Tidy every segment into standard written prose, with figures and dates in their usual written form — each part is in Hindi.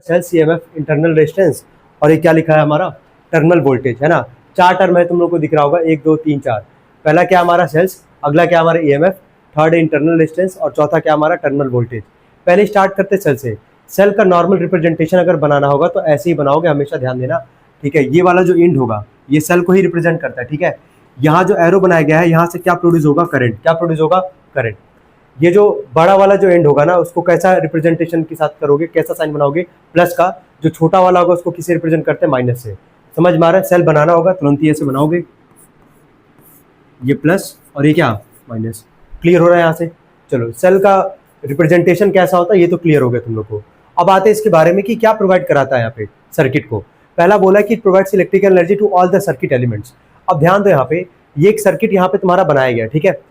सेल्स ईएमएफ इंटरनल रेजिस्टेंस और ये क्या लिखा है हमारा टर्मिनल वोल्टेज, है ना। 4 टर्म है, तुम लोग को दिख रहा होगा 1 2 3 4। पहला क्या हमारा सेल्स, अगला क्या हमारा ईएमएफ, थर्ड है इंटरनल रेजिस्टेंस और चौथा क्या हमारा टर्मिनल वोल्टेज। पहले स्टार्ट करते सेल से। सेल का नॉर्मल रिप्रेजेंटेशन अगर बनाना होगा तो ऐसे ही बनाओगे, हमेशा ध्यान देना, ठीक है। ये वाला जो इंड होगा ये सेल को ही रिप्रेजेंट करता है, ठीक है। यहाँ जो एरो बनाया गया है यहाँ से क्या प्रोड्यूस होगा, करंट। क्या प्रोड्यूस होगा, करंट। ये जो बड़ा वाला जो एंड होगा ना उसको कैसा रिप्रेजेंटेशन के साथ करोगे, कैसा साइन बनाओगे, प्लस का। जो छोटा वाला होगा उसको किसे रिप्रेजेंट करते हैं, माइनस से। समझ में आ रहा है। सेल बनाना होगा तुरंत ही ऐसे बनाओगे, ये प्लस और ये क्या, माइनस। क्लियर हो रहा है यहाँ से। चलो, सेल का रिप्रेजेंटेशन कैसा होता है ये तो क्लियर हो गया तुम लोग को। अब आते हैं इसके बारे में कि क्या प्रोवाइड कराता है यहाँ पे सर्किट को। पहला बोला कि provides electrical energy to all the circuit elements. अब ध्यान दो यहाँ पे, ये एक सर्किट यहाँ पे तुम्हारा बनाया गया, ठीक है।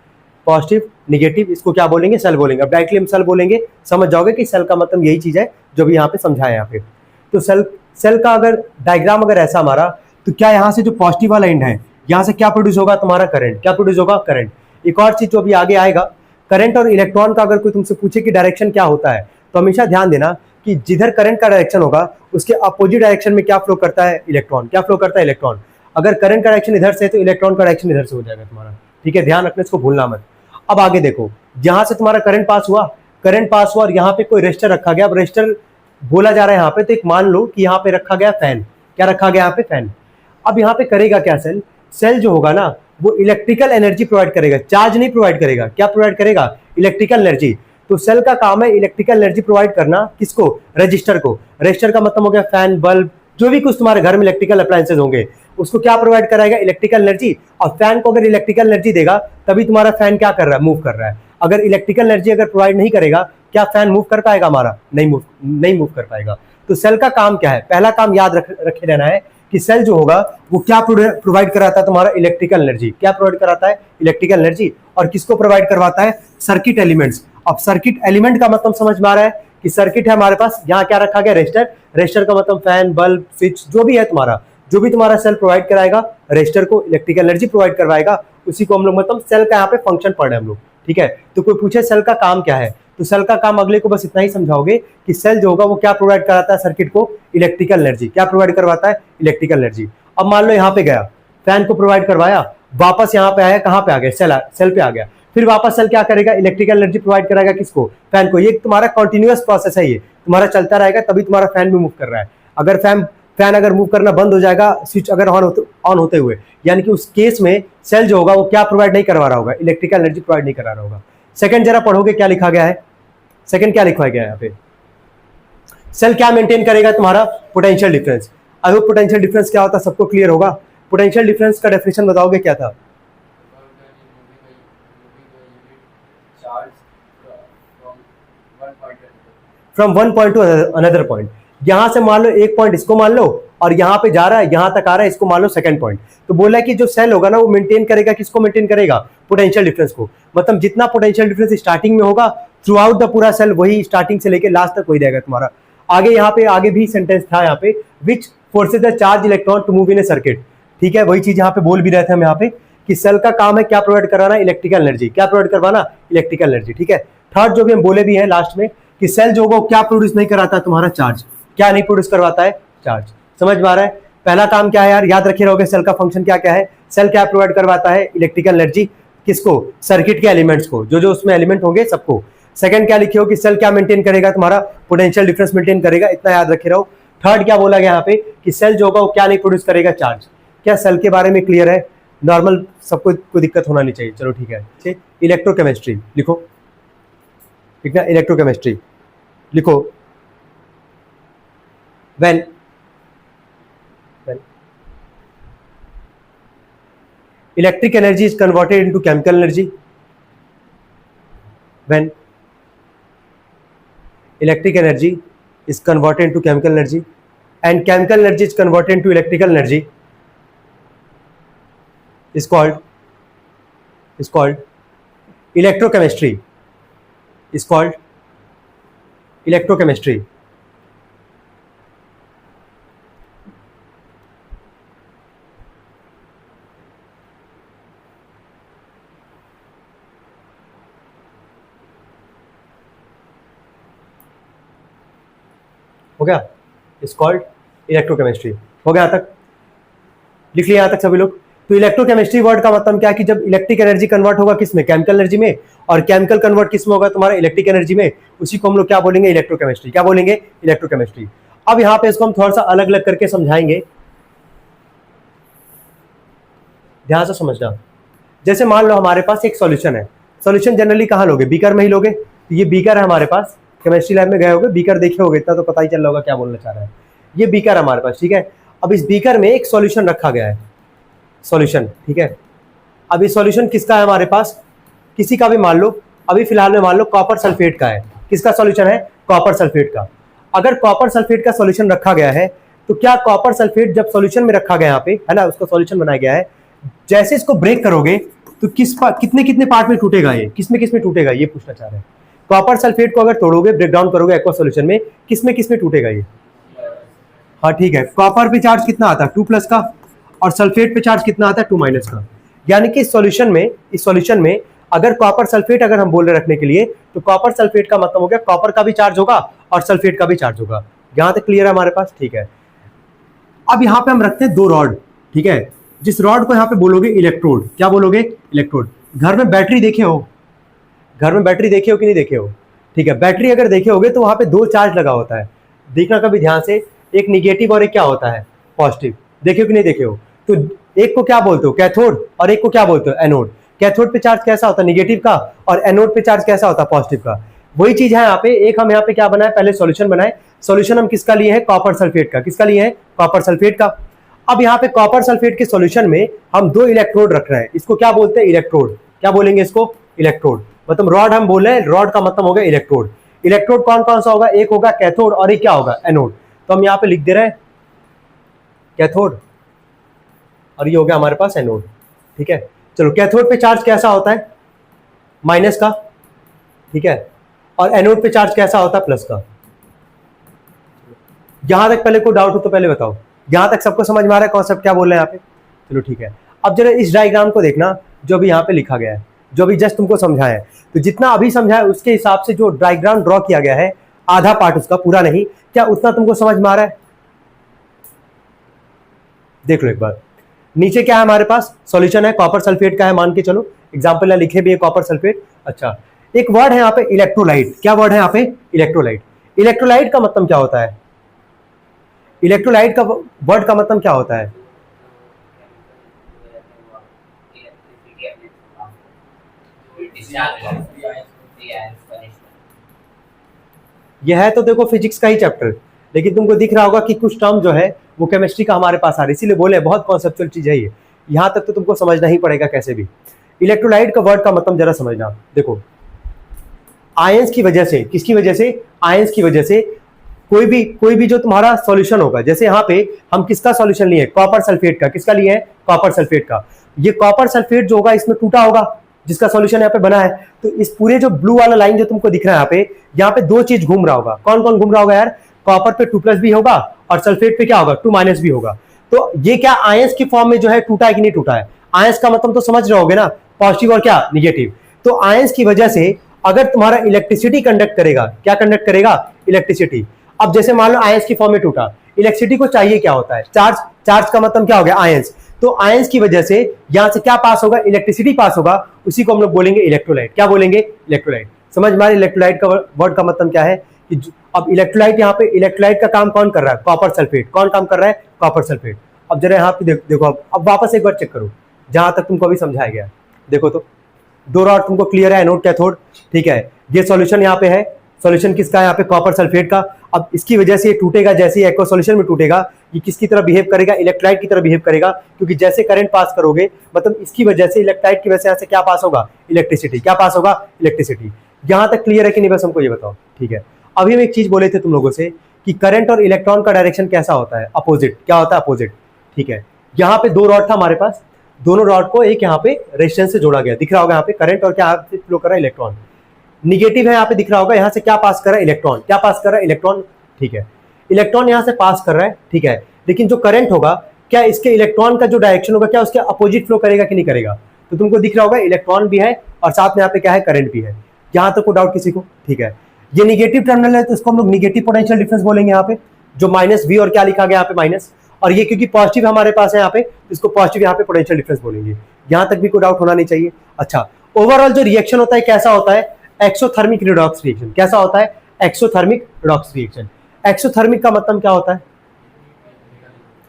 पॉजिटिव निगेटिव, इसको क्या बोलेंगे, सेल बोलेंगे। अब डायरेक्टली हम सेल बोलेंगे, समझ जाओगे कि सेल का मतलब यही चीज है जो भी यहाँ पे समझाया यहाँ पे। तो सेल का अगर डायग्राम अगर ऐसा हमारा, तो क्या यहाँ से जो पॉजिटिव वाला एंड है यहाँ से क्या प्रोड्यूस होगा, तुम्हारा करंट। क्या प्रोड्यूस होगा, करंट। एक और चीज जो अभी आगे आएगा, करंट और इलेक्ट्रॉन का अगर कोई तुमसे पूछे कि डायरेक्शन क्या होता है, तो हमेशा ध्यान देना कि जिधर करंट का डायरेक्शन होगा उसके अपोजिट डायरेक्शन में क्या फ्लो करता है, इलेक्ट्रॉन। क्या फ्लो करता है, इलेक्ट्रॉन। अगर करंट का डायरेक्शन इधर से है तो इलेक्ट्रॉन का डायरेक्शन इधर से हो जाएगा तुम्हारा, ठीक है। ध्यान रखना, इसको भूलना मत। अब आगे देखो, जहां से तुम्हारा करंट पास हुआ, करंट पास हुआ और यहाँ पे कोई रेजिस्टर रखा गया। अब रेजिस्टर बोला जा रहा है यहाँ पे, तो एक मान लो कि यहाँ पे रखा गया फैन। क्या रखा गया यहाँ पे, फैन। अब यहाँ पे करेगा क्या सेल, सेल जो होगा ना वो इलेक्ट्रिकल एनर्जी प्रोवाइड करेगा, चार्ज नहीं प्रोवाइड करेगा। क्या प्रोवाइड करेगा, इलेक्ट्रिकल एनर्जी। तो सेल का काम है इलेक्ट्रिकल एनर्जी प्रोवाइड करना, किसको, रजिस्टर को। रजिस्टर का मतलब हो गया फैन, बल्ब, जो भी कुछ तुम्हारे घर में इलेक्ट्रिकल अप्लायंसेज होंगे उसको क्या प्रोवाइड कराएगा, इलेक्ट्रिकल एनर्जी। और फैन को अगर इलेक्ट्रिकल एनर्जी देगा तभी तुम्हारा फैन क्या कर रहा है, मूव कर रहा है। अगर इलेक्ट्रिकल एनर्जी अगर प्रोवाइड नहीं करेगा, क्या फैन मूव कर पाएगा हमारा, नहीं मूव कर पाएगा। तो सेल का काम क्या है, पहला काम याद रखे रहना है कि सेल जो होगा वो क्या प्रोवाइड कराता है, तुम्हारा इलेक्ट्रिकल एनर्जी। क्या प्रोवाइड कराता है, इलेक्ट्रिकल एनर्जी। और किसको प्रोवाइड करवाता है, सर्किट एलिमेंट्स। अब सर्किट एलिमेंट का मतलब समझ में आ रहा है कि सर्किट है हमारे पास, यहाँ क्या रखा गया, रेजिस्टर। रेजिस्टर का मतलब फैन, बल्ब, स्विच, जो भी है तुम्हारा, जो भी तुम्हारा सेल प्रोवाइड कराएगा, रेजिस्टर को इलेक्ट्रिकल एनर्जी प्रोवाइड करवाएगा, उसी को हम लोग मतलब सेल का यहाँ पे फंक्शन पढ़ रहे हैं हम लोग, ठीक है। तो कोई पूछे सेल का काम क्या है, तो सेल का काम अगले को बस इतना ही समझाओगे कि सेल जो होगा वो क्या प्रोवाइड कराता है सर्किट को, इलेक्ट्रिकल एनर्जी। क्या प्रोवाइड करवाता है, इलेक्ट्रिकल एनर्जी। अब मान लो यहाँ पे गया, फैन को प्रोवाइड करवाया, वापस यहाँ पे आया, कहाँ पे आ गया, सेल पे आ गया। फिर वापस सेल क्या करेगा, इलेक्ट्रिकल एनर्जी प्रोवाइड कराएगा, किसको, फैन को। ये तुम्हारा कंटिन्यूअस प्रोसेस है, ये तुम्हारा चलता रहेगा, तभी तुम्हारा फैन भी मूव कर रहा है। अगर फैन अगर मूव करना बंद हो जाएगा, स्विच अगर ऑन होते हुए, यानी कि उस केस में सेल जो होगा वो क्या प्रोवाइड नहीं करवा रहा होगा, इलेक्ट्रिकल एनर्जी प्रोवाइड नहीं करा रहा होगा। सेकंड जरा पढ़ोगे क्या लिखा गया है, सेकंड क्या लिखा गया है यहाँ पे, सेल क्या मेंटेन करेगा, तुम्हारा potential difference. I hope potential difference क्या होता है सबको क्लियर होगा। पोटेंशियल डिफरेंस का डेफिनेशन बताओगे क्या था, from one point two another point. यहां से मान लो एक पॉइंट इसको मान लो और यहां पे जा रहा है, यहां तक आ रहा है, इसको मान लो सेकंड पॉइंट। तो बोला कि जो सेल होगा ना वो मेंटेन करेगा, किसको मेंटेन करेगा, पोटेंशियल डिफरेंस को। मतलब जितना पोटेंशियल डिफरेंस स्टार्टिंग में होगा थ्रू आउट द पूरा सेल वही स्टार्टिंग से लेकर लास्ट तक वही रहेगा तुम्हारा। आगे यहाँ पे आगे भी सेंटेंस था यहाँ पे, which forces the charge electron to move in a circuit. ठीक है, वही चीज यहाँ पे बोल भी रहे थे हम यहाँ पे कि सेल का काम है क्या प्रोवाइड कराना, इलेक्ट्रिकल एनर्जी। क्या प्रोवाइड करवाना, इलेक्ट्रिकल एनर्जी, ठीक है। थर्ड जो भी हम बोले भी हैं लास्ट में कि सेल जो होगा क्या प्रोड्यूस नहीं कराता है, तुम्हारा चार्ज। क्या नहीं प्रोड्यूस करवाता है, चार्ज। समझ में आ रहा है। पहला काम क्या है यार, याद रखे रहोगे, सेल का फंक्शन क्या क्या है। सेल क्या प्रोवाइड करवाता है, इलेक्ट्रिकल एनर्जी, किसको, सर्किट के एलिमेंट्स को, जो जो उसमें एलिमेंट होंगे सबको। सेकंड क्या लिखे हो कि सेल क्या मेंटेन करेगा, तुम्हारा पोटेंशियल डिफरेंस मेंटेन करेगा, इतना याद रखे रहो। थर्ड क्या बोला गया यहाँ पे कि सेल जो होगा वो क्या नहीं प्रोड्यूस करेगा, चार्ज। क्या सेल के बारे में क्लियर है, नॉर्मल, सबको कोई दिक्कत होना नहीं चाहिए। चलो ठीक है। इलेक्ट्रोकेमिस्ट्री लिखो, ठीक है, इलेक्ट्रोकेमिस्ट्री लिखो। when electric energy is converted into chemical energy, when electric energy is converted into chemical energy and chemical energy is converted into electrical energy, is called electrochemistry, is called electrochemistry। हो गया। Is called electrochemistry. हो गया यहाँ तक? लिख लिया यहाँ तक सभी लोग? तो इलेक्ट्रोकेमिस्ट्री वर्ड का मतलब क्या है कि जब इलेक्ट्रिक एनर्जी कन्वर्ट होगा किस में, केमिकल एनर्जी में, और केमिकल कन्वर्ट किस में होगा, तुम्हारा इलेक्ट्रिक एनर्जी में, उसी को हम लोग क्या बोलेंगे, इलेक्ट्रोकेमिस्ट्री। क्या बोलेंगे? इलेक्ट्रोकेमिस्ट्री। अब यहाँ पे इसको हम थोड़ा सा अलग अलग करके समझाएंगे, ध्यान से समझना। जैसे मान लो हमारे पास एक सॉल्यूशन है, सॉल्यूशन जनरली कहाँ लोगे, बीकर में ही लोगे। तो ये बीकर है हमारे पास, केमिस्ट्री लैब में गए होगे, बीकर देखे होगे, इतना तो पता ही चल रहा होगा क्या बोलना चाह रहा है। ये बीकर है हमारे पास, ठीक है। अब इस बीकर में एक सॉल्यूशन रखा गया है, सॉल्यूशन, ठीक है। अब ये सॉल्यूशन किसका है हमारे पास, किसी का भी मान लो, अभी फिलहाल में मान लो कॉपर सल्फेट का है। किसका सॉल्यूशन है? कॉपर सल्फेट का। अगर कॉपर सल्फेट का सॉल्यूशन रखा गया है तो क्या कॉपर सल्फेट जब सॉल्यूशन में रखा गया यहाँ पे है ना, उसका सॉल्यूशन बनाया गया है, जैसे इसको ब्रेक करोगे तो कितने कितने पार्ट में टूटेगा, ये किस में टूटेगा, ये पूछना चाह रहे हैं। कॉपर सल्फेट को अगर तोड़ोगे, ब्रेक डाउन करोगे एक्वा सॉल्यूशन में, किस में टूटेगा ये? हाँ ठीक है, कॉपर पे चार्ज कितना आता है, 2+ का, और सल्फेट पे चार्ज कितना आता है, 2- का। यानी कि इस सॉल्यूशन में अगर कॉपर सल्फेट अगर हम बोल रहे रखने के लिए, तो कॉपर सल्फेट का मतलब हो गया कॉपर का भी चार्ज होगा और सल्फेट का भी चार्ज होगा। यहां तक क्लियर है हमारे पास? ठीक है। अब यहाँ पे हम रखते हैं 2 रॉड, ठीक है। जिस रॉड को यहाँ पे बोलोगे इलेक्ट्रोड, क्या बोलोगे? इलेक्ट्रोड। घर में बैटरी देखे हो, घर में बैटरी देखे हो कि नहीं देखे हो? ठीक है, बैटरी अगर देखे होगे तो वहां पे 2 चार्ज लगा होता है, देखना कभी ध्यान से, एक निगेटिव और एक क्या होता है, पॉजिटिव। देखे हो कि नहीं देखे हो? तो एक को क्या बोलते हो, कैथोड, और एक को क्या बोलते हो, एनोड। कैथोड पे चार्ज कैसा होता है, निगेटिव का, और एनोड पे चार्ज कैसा होता है, पॉजिटिव का। वही चीज है यहाँ पे, एक हम यहाँ पे क्या बनाए, पहले सॉल्यूशन बनाए। सॉल्यूशन हम किसका लिए है? कॉपर सल्फेट का। किसका लिए है? कॉपर सल्फेट का। अब यहाँ पे कॉपर सल्फेट के सॉल्यूशन में हम 2 इलेक्ट्रोड रख रहे हैं, इसको क्या बोलते हैं? इलेक्ट्रोड। क्या बोलेंगे इसको? इलेक्ट्रोड। मतलब रॉड हम बोल रहे हैं, रॉड का मतलब होगा इलेक्ट्रोड। इलेक्ट्रोड कौन कौन सा होगा? एक होगा कैथोड और एक क्या होगा? एनोड। तो हम यहाँ पे लिख दे रहे हैं कैथोड, और ये हो गया हमारे पास एनोड, ठीक है। चलो, कैथोड पे चार्ज कैसा होता है? माइनस का, ठीक है, और एनोड पे चार्ज कैसा होता है? प्लस का। यहां तक पहले कोई डाउट हो तो पहले बताओ, यहां तक सबको समझ में आ रहा है कॉन्सेप्ट क्या बोल रहे हैं यहाँ पे? चलो ठीक है। अब जरा इस डायग्राम को देखना जो भी यहाँ पे लिखा गया है, जो भी जस्ट तुमको समझाया है। तो जितना अभी समझाया उसके हिसाब से जो डायग्राम ड्रॉ किया गया है, आधा पार्ट उसका, पूरा नहीं, क्या उतना तुमको समझ में आ रहा है? देख लो एक बार। नीचे क्या है हमारे पास? सॉल्यूशन है, कॉपर सल्फेट का है, मान के चलो, एग्जांपल ना लिखे भी है कॉपर सल्फेट। अच्छा, एक वर्ड है यहाँ पे इलेक्ट्रोलाइट। क्या वर्ड है यहाँ पे? इलेक्ट्रोलाइट। इलेक्ट्रोलाइट का मतलब क्या होता है? इलेक्ट्रोलाइट का वर्ड का मतलब क्या होता है? यह है तो देखो फिजिक्स का ही चैप्टर, लेकिन तुमको दिख रहा होगा कि कुछ टर्म जो है वो केमिस्ट्री का हमारे पास आ रहा है, इसीलिए बोले बहुत कॉन्सेप्चुअल चीज है ये। यहां तक तो तुमको समझना ही पड़ेगा कैसे भी। इलेक्ट्रोलाइट का वर्ड का मतलब जरा समझना। देखो, आयंस की वजह से, किसकी वजह से? आयंस की वजह से कोई भी जो तुम्हारा सॉल्यूशन होगा, जैसे यहाँ पे हम किसका सॉल्यूशन लिए? कॉपर सल्फेट का। किसका लिए है? कॉपर सल्फेट का। ये कॉपर सल्फेट जो होगा इसमें टूटा होगा, जिसका सॉल्यूशन यहाँ पे बना है। तो इस पूरे जो ब्लू वाला लाइन जो तुमको दिख रहा है यहाँ पे 2 चीज घूम रहा होगा। कौन कौन घूम रहा होगा यार? कॉपर पे 2+ भी होगा और सल्फेट पे क्या होगा? 2- भी होगा। तो ये क्या आयंस की फॉर्म में जो है टूटा है कि नहीं टूटा है? आयंस का मतलब तो समझ रहे होगे ना, पॉजिटिव और क्या? निगेटिव। तो आयंस की वजह से अगर तुम्हारा इलेक्ट्रिसिटी कंडक्ट करेगा, क्या कंडक्ट करेगा? इलेक्ट्रिसिटी। अब जैसे मान लो आयंस की फॉर्म में टूटा, इलेक्ट्रिसिटी को चाहिए क्या होता है? चार्ज। चार्ज का मतलब क्या हो गया? आयंस। तो आयंस की वजह से यहां से क्या पास होगा? इलेक्ट्रिसिटी पास होगा, उसी को हम लोग बोलेंगे इलेक्ट्रोलाइट। क्या बोलेंगे? इलेक्ट्रोलाइट। समझ में आ रही? इलेक्ट्रोलाइट का वर्ड का मतलब क्या है कि अब इलेक्ट्रोलाइट, यहाँ पे इलेक्ट्रोलाइट का काम कौन कर रहा है? Copper sulphate. कौन काम कर रहा है? Copper sulphate. अब जरा यहाँ पे देखो, अब वापस एक बार चेक करो जहां तक तुमको अभी समझाया गया। देखो तो 2 रॉड तुमको क्लियर है, एनोड कैथोड, ठीक है। ये सॉल्यूशन यहाँ पे है, सॉल्यूशन किसका है? यहाँ पे कॉपर सल्फेट का। अब इसकी वजह से ये टूटेगा, जैसे ही एक्वा सॉल्यूशन में टूटेगा, ये किसकी तरह बिहेव करेगा? इलेक्ट्रोलाइट की तरह बिहेव करेगा, क्योंकि जैसे करंट पास करोगे, मतलब इसकी वजह से, इलेक्ट्रोलाइट की वजह से यहाँ से क्या पास होगा? इलेक्ट्रिसिटी। क्या पास होगा? इलेक्ट्रिसिटी। यहां तक क्लियर है कि नहीं? बस हमको ये बताओ, ठीक है। अभी हम एक चीज बोले थे तुम लोगों से कि करंट और इलेक्ट्रॉन का डायरेक्शन कैसा होता है? अपोजिट। क्या होता है? अपोजिट, ठीक है। यहाँ पे 2 रॉड था हमारे पास, दोनों रॉड को एक यहाँ पे रेजिस्टेंस से जोड़ा गया, दिख रहा होगा यहाँ पे करंट, और क्या फ्लो कर रहा है? इलेक्ट्रॉन। निगेटिव है यहाँ पे, दिख रहा होगा, यहाँ से क्या पास कर रहा है? इलेक्ट्रॉन। क्या पास कर रहा है? इलेक्ट्रॉन, ठीक है। इलेक्ट्रॉन यहाँ से पास कर रहा है, ठीक है। लेकिन जो करंट होगा, क्या इसके इलेक्ट्रॉन का जो डायरेक्शन होगा, क्या उसके अपोजिट फ्लो करेगा कि नहीं करेगा? तो तुमको दिख रहा होगा इलेक्ट्रॉन भी है और साथ में यहाँ पे क्या है? करंट भी है। यहाँ तक कोई डाउट किसी को? ठीक है। ये निगेटिव टर्मिनल है तो इसको हम लोग निगेटिव पोटेंशियल डिफरेंस बोलेंगे यहाँ पे। जो माइनस V और क्या लिखा गया यहाँ पे माइनस, और ये क्योंकि पॉजिटिव हमारे पास है यहाँ पे, इसको पॉजिटिव यहाँ पे पोटेंशियल डिफरेंस बोलेंगे। यहाँ तक भी कोई डाउट होना नहीं चाहिए। अच्छा, ओवरऑल जो रिएक्शन होता है कैसा होता है? Exothermic redox reaction. कैसा होता है? Exothermic redox reaction. एक्सोथर्मिक का मतलब क्या होता है?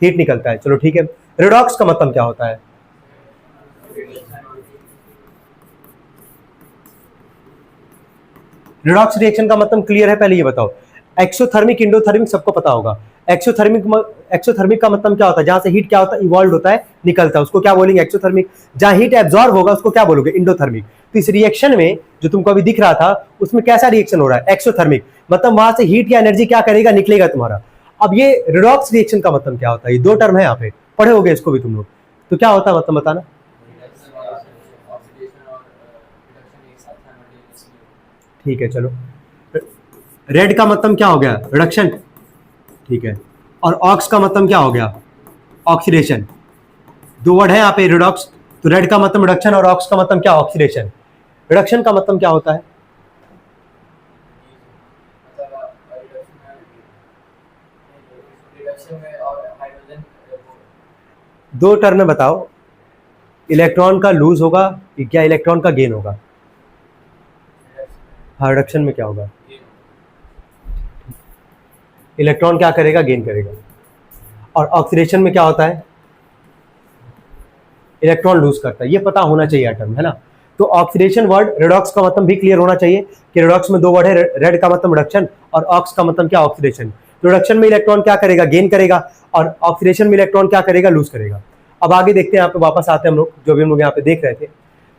हीट निकलता है। चलो ठीक है। रिडॉक्स का मतलब क्या होता है? रिडॉक्स रिएक्शन का मतलब क्लियर है? पहले ये बताओ। एक्सोथर्मिक, इंडोथर्मिक सबको पता होगा। एक्सोथर्मिक का मतलब क्या होता है? जहां से हीट क्या होता है? इवॉल्व होता है, निकलता है, उसको क्या बोलेंगे? एक्सोथर्मिक। जहां हीट एब्जॉर्ब होगा उसको क्या बोलोगे? इंडोथर्मिक। तो इस रिएक्शन में जो तुमको अभी दिख रहा था उसमें कैसा रिएक्शन हो रहा है? एक्सोथर्मिक। मतलब वहां से हीट या एनर्जी क्या करेगा? निकलेगा तुम्हारा। अब ये रिडॉक्स रिएक्शन का मतलब क्या होता है? ये दो टर्म है यहाँ पे, पढ़े होगे इसको भी तुम लोग। तो क्या होता है मतलब बताना। ठीक है चलो। रेड का मतलब क्या हो गया? रिडक्शन। ठीक है। और ऑक्स का मतलब क्या हो गया? ऑक्सीडेशन। दो वर्ड है यहाँ पे, रिडॉक्स। तो रेड का मतलब रिडक्शन और ऑक्स का मतलब क्या? ऑक्सीडेशन। रिडक्शन का मतलब क्या होता है? दो टर्म में बताओ। इलेक्ट्रॉन का लूज होगा क्या इलेक्ट्रॉन का गेन होगा? हाँ, रिडक्शन में क्या होगा? इलेक्ट्रॉन क्या करेगा? गेन करेगा। और ऑक्सीडेशन में क्या होता है? इलेक्ट्रॉन लूज करता है। ये पता होना चाहिए टर्म, है ना। तो ऑक्सीडेशन वर्ड, रिडॉक्स का मतलब भी क्लियर होना चाहिए कि रिडॉक्स में दो वर्ड है। रेड का मतलब रिडक्शन और ऑक्स का मतलब क्या? ऑक्सीडेशन। रिडक्शन में इलेक्ट्रॉन क्या करेगा? गेन करेगा। और ऑक्सीडेशन में इलेक्ट्रॉन क्या करेगा? लूज करेगा। अब आगे देखते हैं, यहाँ पे वापस आते हैं हम लोग, जो भी हम लोग यहाँ पे देख रहे थे।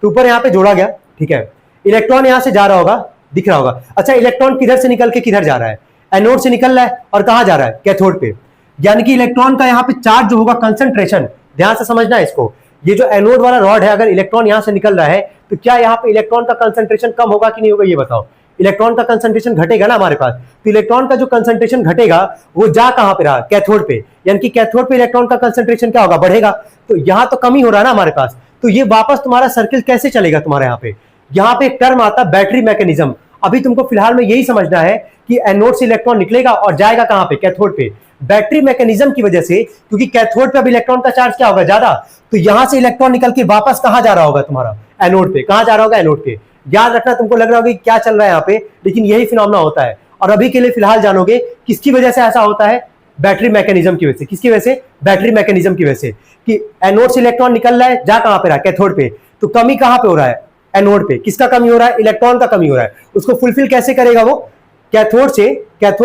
तो ऊपर यहाँ पे जोड़ा गया, ठीक है। इलेक्ट्रॉन यहाँ से जा रहा होगा, दिख रहा होगा। अच्छा, इलेक्ट्रॉन किधर से निकल के किधर जा रहा है? एनोड से निकल रहा है और कहां जा रहा है? कैथोड पे। यानी कि इलेक्ट्रॉन का यहाँ पे चार्ज जो होगा, कंसंट्रेशन, ध्यान से समझना है इसको। ये जो एनोड वाला रॉड है, अगर इलेक्ट्रॉन यहां से निकल रहा है तो क्या यहाँ पे इलेक्ट्रॉन का कंसंट्रेशन कम होगा कि नहीं होगा? ये बताओ। इलेक्ट्रॉन का कंसंट्रेशन घटेगा ना हमारे पास। तो इलेक्ट्रॉन का जो कंसंट्रेशन घटेगा वो जा कहां पे रहा? कैथोड पे। यानी कि कैथोड पे इलेक्ट्रॉन का कंसंट्रेशन क्या होगा? बढ़ेगा। तो यहां तो कमी हो रहा है ना हमारे पास। तो ये वापस तुम्हारा सर्किल कैसे चलेगा तुम्हारे यहाँ पे? यहाँ पे एक टर्म आता है बैटरी मैकेनिज्म। अभी तुमको फिलहाल में यही समझना है कि एनोड से इलेक्ट्रॉन निकलेगा और जाएगा कहां पे? कैथोड पे। बैटरी मैकेनिज्म की वजह से, क्योंकि कैथोड पे अब इलेक्ट्रॉन का चार्ज क्या होगा? ज्यादा। तो यहां से इलेक्ट्रॉन निकल के वापस कहां जा रहा होगा तुम्हारा? एनोड पे। कहां जा रहा होगा? एनोड पे। याद रखना, तुमको लग रहा होगा कि क्या चल रहा है यहाँ पे, लेकिन यही फिनोमेना होता है। और अभी के लिए फिलहाल जानोगे किसकी वजह से ऐसा होता है? बैटरी मैकेनिज्म की वजह से। किसकी वजह से? बैटरी मैकेनिज्म की वजह से। कि एनोड से इलेक्ट्रॉन निकल रहा है, जा कहां पे रहा? कैथोड पे। तो कमी कहां पे हो रहा है? एनोड पे। किसका कमी हो रहा है? इलेक्ट्रॉन का कमी हो रहा है। उसको फुलफिल कैसे करेगा वो? कैथोड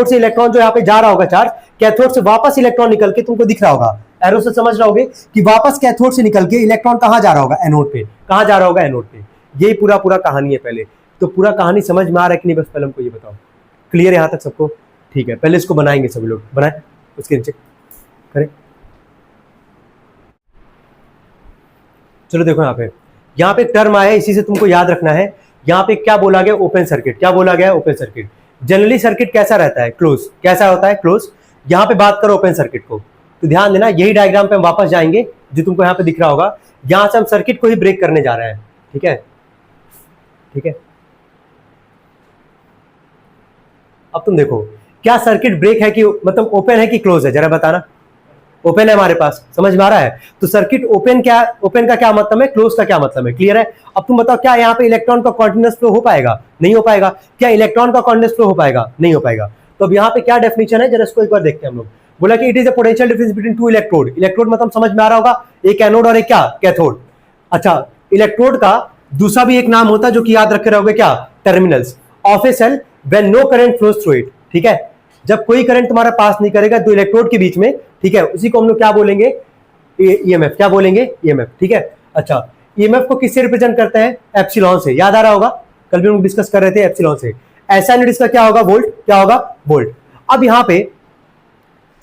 से इलेक्ट्रॉन जो यहाँ पे जा रहा होगा चार्ज, कैथोड से वापस इलेक्ट्रॉन निकल के, तुमको दिख रहा होगा एरो से, समझ रहे होगे कि वापस कैथोड से निकल के इलेक्ट्रॉन कहां जा रहा होगा? एनोड पे। कहां जा रहा होगा? एनोड पे। यही पूरा कहानी है। पहले तो पूरा कहानी समझ में आ रहा है कि नहीं? बस पहले हमको ये बताओ। क्लियर है यहाँ तक सबको? ठीक है, पहले इसको बनाएंगे सभी लोग। बनाए, उसके नीचे करें। चलो देखो यहाँ पे एक टर्म आया है, इसी से तुमको याद रखना है। यहाँ पे क्या बोला गया? Open circuit. क्या बोला गया? Open circuit. जनरली सर्किट कैसा रहता है? क्लोज। कैसा होता है? क्लोज। यहाँ पे बात करो ओपन सर्किट को, तो ध्यान देना, यही डायग्राम पे हम वापस जाएंगे जो तुमको यहाँ पे दिख रहा होगा। यहां से हम सर्किट को ही ब्रेक करने जा रहे हैं। ठीक है, ठीक है। अब तुम देखो, क्या सर्किट ब्रेक है कि मतलब ओपन है कि क्लोज है? जरा बताना। ओपन है हमारे पास, समझ में आ रहा है? तो सर्किट ओपन का क्या मतलब है? क्लोज का क्या मतलब है? क्लियर है? अब तुम बताओ, क्या यहाँ पे इलेक्ट्रॉन का कॉन्टिन्यूअस फ्लो हो पाएगा? नहीं हो पाएगा। क्या इलेक्ट्रॉन का कॉन्टिन्यूअस फ्लो हो पाएगा? नहीं हो पाएगा। तो अब यहाँ पे क्या डेफिनेशन है, जरा इसको एक बार देखते हैं हम लोग। बोला कि it is a potential difference between two electrode. Electrode मतलब समझ में आ रहा होगा, एक एनोड और एक क्या? कैथोड। अच्छा, इलेक्ट्रोड का दूसरा भी एक नाम होता है जो कि याद रखे रहोगे, क्या? Terminals of a cell when no current flows through it. ठीक है, जब कोई करंट तुम्हारा पास नहीं करेगा दो इलेक्ट्रोड के बीच में, ठीक है, उसी को हम लोग क्या बोलेंगे? ईएमएफ। क्या बोलेंगे? ईएमएफ। ठीक है। अच्छा, ईएमएफ को किससे रिप्रेजेंट करते हैं? एप्सिलॉन से। याद आ रहा होगा, कल भी हम डिस्कस कर रहे थे एप्सिलॉन से। ऐसा नहीं, इसका क्या होगा? वोल्ट। क्या होगा? वोल्ट। अब यहां पे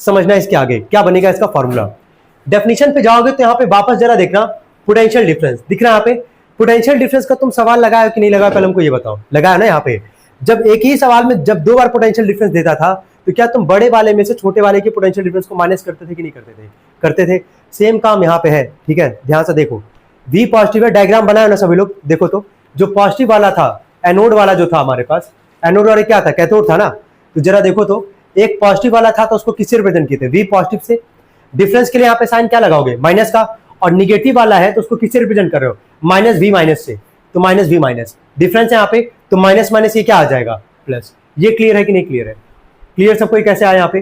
समझना इसके आगे क्या बनेगा इसका फॉर्मूला। डेफिनेशन पे जाओगे तो यहाँ पे वापस जरा देखना, पोटेंशियल डिफरेंस दिख रहा है यहाँ पे। पोटेंशियल डिफरेंस का तुम सवाल लगाया कि नहीं लगाया? पहले हमको ये बताओ। लगाया ना? यहाँ पे जब एक ही सवाल में जब दो बार पोटेंशियल डिफरेंस देता था, तो क्या तुम बड़े वाले में से छोटे वाले के पोटेंशियल डिफरेंस को माइनस करते थे कि नहीं करते थे? करते थे। सेम काम यहाँ पे है। ठीक है, ध्यान से देखो। V पॉजिटिव है, डायग्राम बनाया ना सभी लोग? देखो तो जो पॉजिटिव वाला था, एनोड वाला जो था हमारे पास, एनोड और क्या था? कैथोड था ना? तो जरा देखो तो, एक पॉजिटिव वाला था तो उसको किससे रिप्रेजेंट किए थे, वी पॉजिटिव से। डिफरेंस के लिए यहाँ पे साइन क्या लगाओगे, माइनस का, और निगेटिव वाला है तो उसको किससे रिप्रेजेंट कर रहे हो, माइनस वी माइनस से, तो माइनस वी माइनस। डिफरेंस है यहाँ पे तो माइनस माइनस ये क्या आ जाएगा, प्लस। ये क्लियर है कि नहीं क्लियर है, क्लियर सबको, कैसे आया यहाँ पे,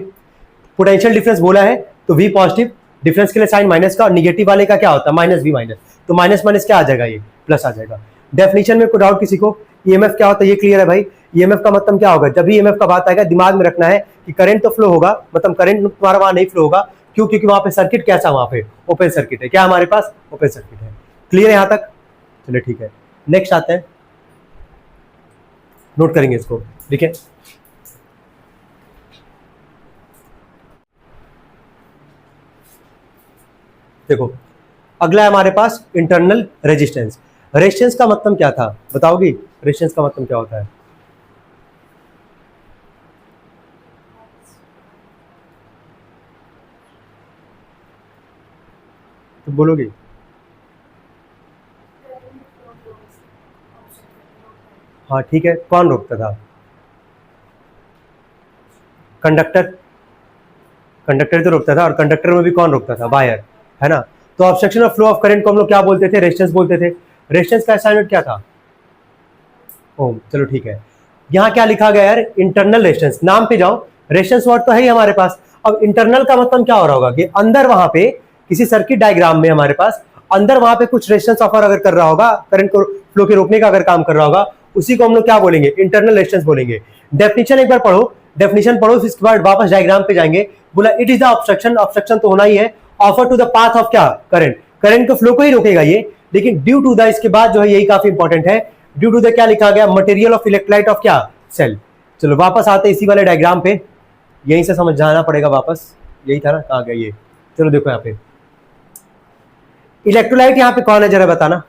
पोटेंशियल डिफरेंस बोला है तो वी पॉजिटिव, डिफरेंस के लिए साइन माइनस का, और निगेटिव वाले का क्या होता है, माइनस वी माइनस, तो माइनस माइनस क्या आ जाएगा, ये प्लस आ जाएगा। डेफिनेशन में कोई डाउट किसी को, ईएमएफ क्या होता है ये क्लियर है भाई। ईएमएफ का मतलब क्या होगा, जब भी ईएमएफ का बात आएगा दिमाग में रखना है कि करंट तो फ्लो होगा, मतलब करंट तुम्हारा वहां नहीं फ्लो होगा, क्यों, क्योंकि वहां पे सर्किट कैसा, वहां पे ओपन सर्किट है, क्या हमारे पास ओपन सर्किट है। क्लियर है यहां तक, चलिए ठीक है, नेक्स्ट आते हैं, नोट करेंगे इसको, ठीक है। देखो अगला है हमारे पास इंटरनल रेजिस्टेंस। रेजिस्टेंस का मतलब क्या था बताओगी, रेजिस्टेंस का मतलब क्या होता है, तो बोलोगे, हाँ ठीक है, कौन रोकता था, कंडक्टर, कंडक्टर तो रोकता था, और कंडक्टर में भी कौन रोकता था, वायर, है ना। तो obstruction of flow of current को हम लोग क्या बोलते थे, रेजिस्टेंस बोलते थे। रेजिस्टेंस का असाइनमेंट क्या था, ओम, चलो ठीक है। यहाँ क्या लिखा गया यार, इंटरनल रेजिस्टेंस, नाम पे जाओ, रेजिस्टेंस वर्ड तो है ही हमारे पास। अब इंटरनल का मतलब क्या हो रहा होगा कि अंदर वहां पे किसी सर्किट डायग्राम में हमारे पास अंदर वहां पे कुछ रेजिस्टेंस ऑफर अगर कर रहा होगा, करंट को फ्लो के रोकने का अगर काम कर रहा होगा, उसी को हम लोग क्या बोलेंगे, इंटरनल रेजिस्टेंस बोलेंगे। डेफिनेशन एक बार पढ़ो, डेफिनेशन पढ़ो, इसके बाद वापस डायग्राम पे जाएंगे। बोला it is the obstruction, obstruction तो होना ही है, offer to the path of क्या, करंट, करंट के फ्लो को ही रोकेगा ये, लेकिन ड्यू टू द, इसके बाद जो है यही काफी इंपॉर्टेंट है, ड्यू टू द क्या लिखा गया, मटेरियल ऑफ इलेक्ट्रोलाइट ऑफ क्या, सेल। चलो वापस आते इसी वाले डायग्राम पे, यहीं से समझ जाना पड़ेगा वापस, यही था ना, कहाँ गया ये, चलो देखो यहाँ पे इलेक्ट्रोलाइट यहाँ पे कौन है जरा बताना,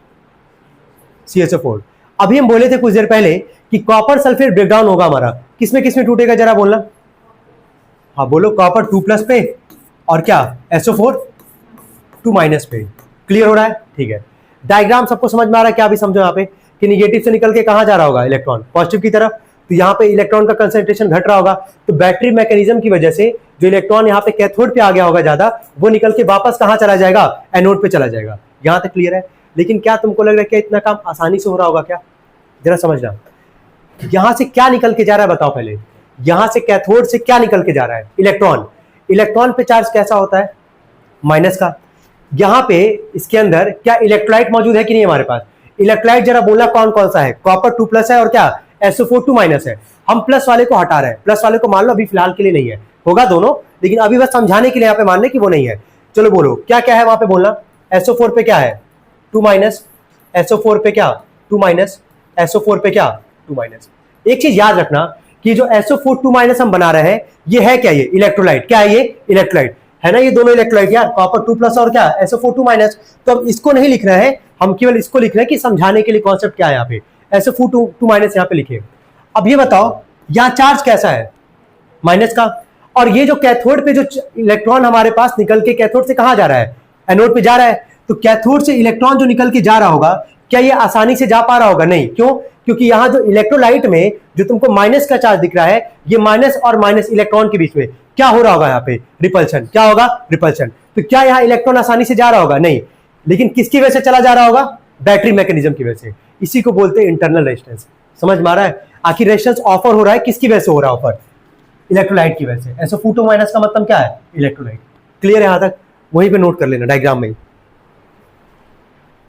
CSO4। अभी हम बोले थे कुछ देर पहले कि कॉपर सल्फेट ब्रेकडाउन होगा हमारा, किसमें किसमें टूटेगा जरा बोलना, हाँ बोलो, कॉपर 2+ पे, और क्या SO4 2- पे। क्लियर हो रहा है, ठीक है। डायग्राम सबको समझ में आ रहा है, क्या भी समझो यहाँ पे कि निगेटिव से निकल के कहां जा रहा होगा, इलेक्ट्रॉन पॉजिटिव की तरफ, तो यहाँ पे इलेक्ट्रॉन का कंसंट्रेशन घट रहा होगा, तो बैटरी मैकेनिज्म की वजह से जो इलेक्ट्रॉन यहाँ पे कैथोड पे आ गया होगा ज्यादा, वो निकल के वापस कहां चला जाएगा, एनोड पे चला जाएगा। यहाँ तक क्लियर है। लेकिन क्या तुमको लग रहा है कि इतना काम आसानी से हो रहा होगा क्या, जरा समझना, यहां से क्या निकल के जा रहा है बताओ पहले, यहां से कैथोड से क्या निकल के जा रहा है, इलेक्ट्रॉन, इलेक्ट्रॉन पे चार्ज कैसा होता है, माइनस का। यहां पे इसके अंदर क्या इलेक्ट्रोलाइट मौजूद है कि नहीं हमारे पास, इलेक्ट्रोलाइट जरा बोलना कौन कौन सा है, कॉपर 2+ है, और क्या SO4 2- है। हम प्लस वाले को हटा रहे हैं, प्लस वाले को मान लो अभी फिलहाल के लिए नहीं है, होगा दोनों, लेकिन अभी बस समझाने के लिए यहाँ पे मान लें कि वो नहीं है। चलो बोलो क्या क्या है वहां पे बोलना, SO4 पे क्या है 2-, SO4 पे क्या 2-, SO4 पे क्या 2-। एक चीज याद रखना कि जो SO4 2- हम बना रहे हैं, ये है क्या, ये इलेक्ट्रोलाइट, क्या है ये इलेक्ट्रोलाइट है ना, ये दोनों इलेक्ट्रोलाइट यार, कॉपर 2+ और क्या SO4 2-। तो अब इसको नहीं लिख रहे हैं हम, केवल इसको लिख रहे हैं कि समझाने के लिए कॉन्सेप्ट क्या है, यहाँ पे SO4 2- यहाँ पे लिखे। अब ये बताओ यहाँ चार्ज कैसा है, माइनस का, और ये जो कैथोड पे जो इलेक्ट्रॉन हमारे पास निकल के कैथोड से कहां जा रहा है, एनोड पे जा रहा है, तो कैथोड से इलेक्ट्रॉन जो निकल के जा रहा होगा, क्या ये आसानी से जा पा रहा होगा, नहीं, क्यों, क्योंकि यहाँ जो इलेक्ट्रोलाइट में जो तुमको माइनस का चार्ज दिख रहा है, ये माइनस और माइनस इलेक्ट्रॉन के बीच में क्या हो रहा होगा, यहाँ पे रिपल्शन, क्या होगा, रिपल्शन। तो क्या यहाँ इलेक्ट्रॉन आसानी से जा रहा होगा, नहीं, लेकिन किसकी वजह से चला जा रहा होगा, बैटरी मैकेनिज्म की वजह से। इसी को बोलते हैं इंटरनल रेजिस्टेंस। समझ में आ रहा है, आखिर रेजिस्टेंस ऑफर हो रहा है किसकी वजह से हो रहा है, ऑफर इलेक्ट्रोलाइट की वजह से। SO4 2- का मतलब क्या है, इलेक्ट्रोलाइट। क्लियर है यहाँ तक, वहीं पे नोट कर लेना डायग्राम में।